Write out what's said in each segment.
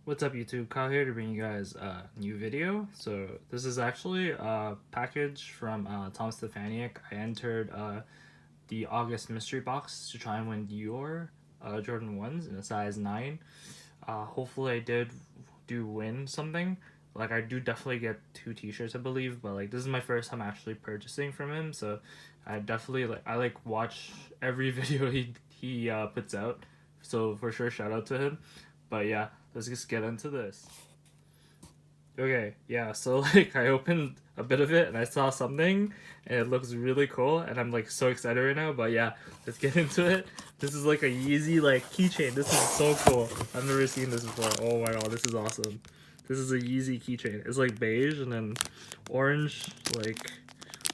What's up YouTube? Kyle here to bring you guys a new video. So this is actually a package from Tom Stefaniuk. I entered the August mystery box to try and win your Jordan 1s in a size 9. Hopefully I did do win something. Like I do definitely get 2 t-shirts I believe, but like this is my first time actually purchasing from him, so I definitely I watch every video he puts out. So for sure shout out to him. But yeah, let's just get into this. Okay, yeah, so like I opened a bit of it and I saw something and it looks really cool and I'm like so excited right now, but yeah, let's get into it. This is like a Yeezy like keychain. This is so cool. I've never seen this before. Oh my god, this is awesome. This is a Yeezy keychain. It's like beige and then orange, like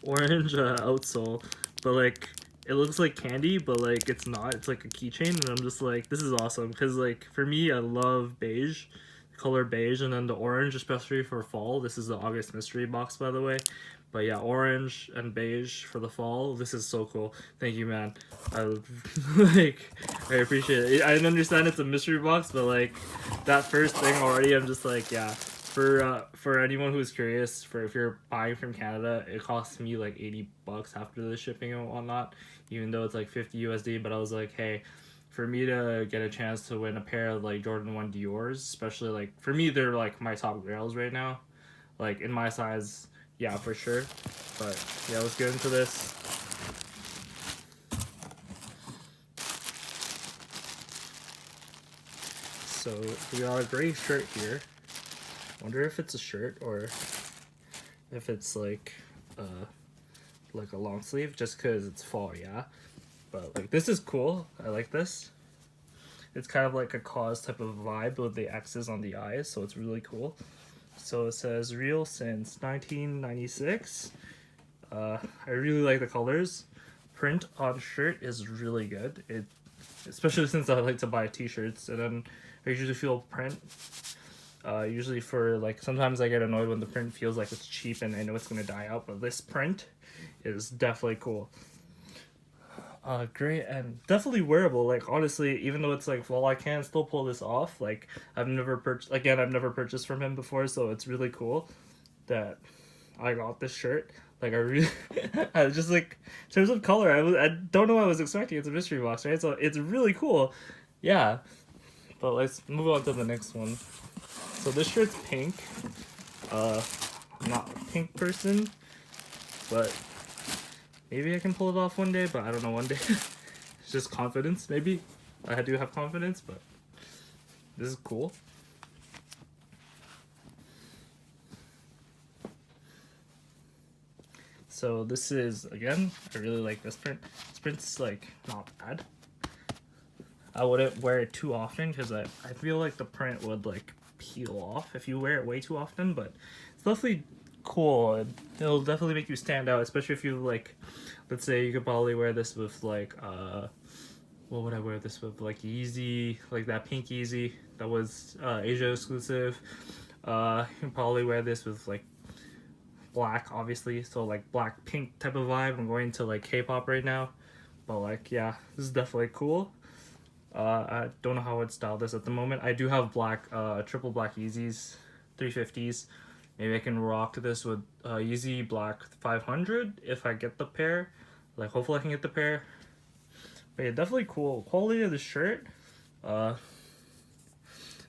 orange outsole, but like it looks like candy, but like it's not. It's like a keychain, and I'm just like, this is awesome because like for me, I love beige, color beige, and then the orange, especially for fall. This is the August mystery box, by the way. But yeah, orange and beige for the fall. This is so cool. Thank you, man. I like, I appreciate it. I understand it's a mystery box, but like that first thing already, I'm just like, yeah. For anyone who's curious, for if you're buying from Canada, it costs me like $80 after the shipping and whatnot, even though it's like 50 USD. But I was like, hey, for me to get a chance to win a pair of like Jordan 1 Dior's, especially like for me, they're like my top grails right now, like in my size, yeah, for sure. But yeah, let's get into this. So we got a gray shirt here. Wonder if it's a shirt or if it's like a long sleeve, just because it's fall, yeah. But like this is cool. I like this. It's kind of like a cause type of vibe with the X's on the eyes, so it's really cool. So it says real since 1996. I really like the colors. Print on shirt is really good. It, especially since I like to buy t-shirts, and then I usually feel print. Usually for like sometimes I get annoyed when the print feels like it's cheap and I know it's gonna die out, but this print is definitely cool. Great and definitely wearable. Like honestly, even though it's like, well, I can still pull this off. Like I've never purchased again. I've never purchased from him before, so it's really cool that I got this shirt. Like I really, I was just like in terms of color, I don't know what I was expecting. It's a mystery box, right? So it's really cool. Yeah, but let's move on to the next one. So this shirt's pink. I'm not a pink person, but maybe I can pull it off one day, but I don't know one day. It's just confidence, maybe. I do have confidence, but this is cool. So this is, again, I really like this print. This print's like not bad. I wouldn't wear it too often because I feel like the print would like peel off if you wear it way too often, but it's definitely cool. It'll definitely make you stand out, especially if you like, let's say you could probably wear this with like what would I wear this with, like Yeezy, like that pink Yeezy that was Asia exclusive. You can probably wear this with like black, obviously, so like black pink type of vibe. I'm going to like K-pop right now, but like yeah, this is definitely cool. I don't know how I would style this at the moment. I do have black, triple black Yeezys, 350s. Maybe I can rock this with Yeezy Black 500 if I get the pair. Like, hopefully I can get the pair. But yeah, definitely cool. Quality of the shirt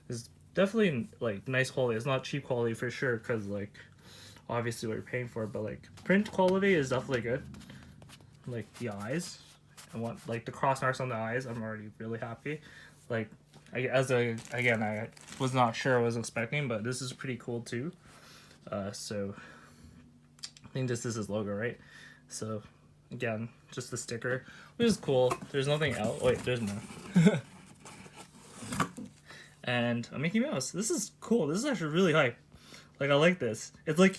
is definitely, like, nice quality. It's not cheap quality for sure, because, like, obviously what you're paying for. But, like, print quality is definitely good. Like, the eyes. I want like the cross marks on the eyes. I'm already really happy. Like again, I was not sure I was expecting, but this is pretty cool too. So I think this is his logo, right? So again, just the sticker, which is cool. There's nothing else. Wait, there's more. And a Mickey Mouse. This is cool. This is actually really hype. Like I like this. It's like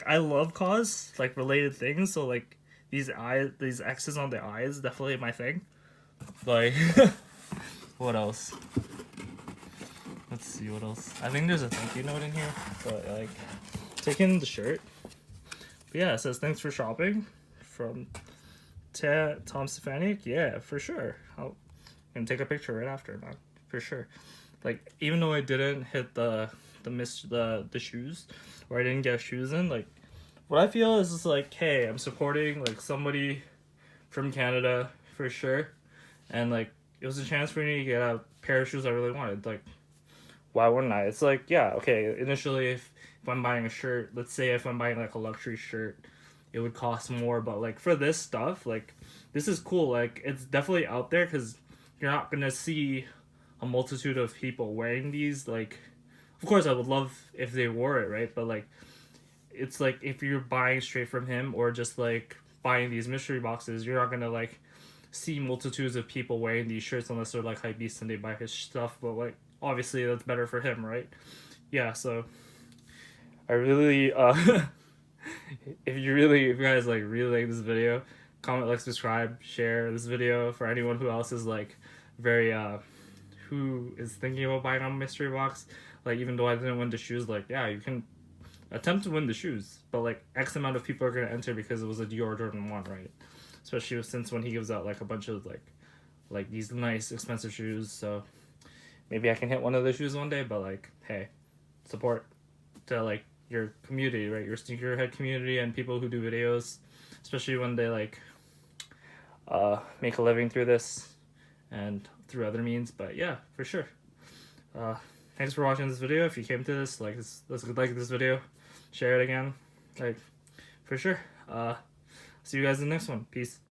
I love cause like related things. So like these X's on the eyes, definitely my thing. Like, what else? Let's see what else. I think there's a thank you note in here, but like, taking the shirt. But yeah, it says thanks for shopping from Tom Stefaniuk. Yeah, for sure. I'll and take a picture right after, man, for sure. Like, even though I didn't hit the shoes, or I didn't get shoes in, like, what I feel is just like, hey, I'm supporting like somebody from Canada for sure, and like it was a chance for me to get a pair of shoes I really wanted. Like, why wouldn't I? It's like, yeah, okay. Initially, if I'm buying a shirt, let's say if I'm buying like a luxury shirt, it would cost more. But like for this stuff, like this is cool. Like it's definitely out there because you're not gonna see a multitude of people wearing these. Like, of course, I would love if they wore it, right? But like, it's like if you're buying straight from him or just like buying these mystery boxes, you're not gonna like see multitudes of people wearing these shirts unless they're like hype beasts and they buy his stuff. But like, obviously, that's better for him, right? Yeah. So I really, if you guys like really like this video, comment, like, subscribe, share this video for anyone who else is like very who is thinking about buying a mystery box. Like, even though I didn't win the shoes, like, yeah, you can attempt to win the shoes, but like X amount of people are gonna enter because it was a Dior Jordan 1, right? Especially since when he gives out like a bunch of like these nice expensive shoes. So maybe I can hit one of the shoes one day. But like, hey, support to like your community, right? Your sneakerhead community and people who do videos, especially when they like make a living through this and through other means. But yeah, for sure. Thanks for watching this video. If you came to this, like let's like this video, share it again, like, for sure. See you guys in the next one. Peace.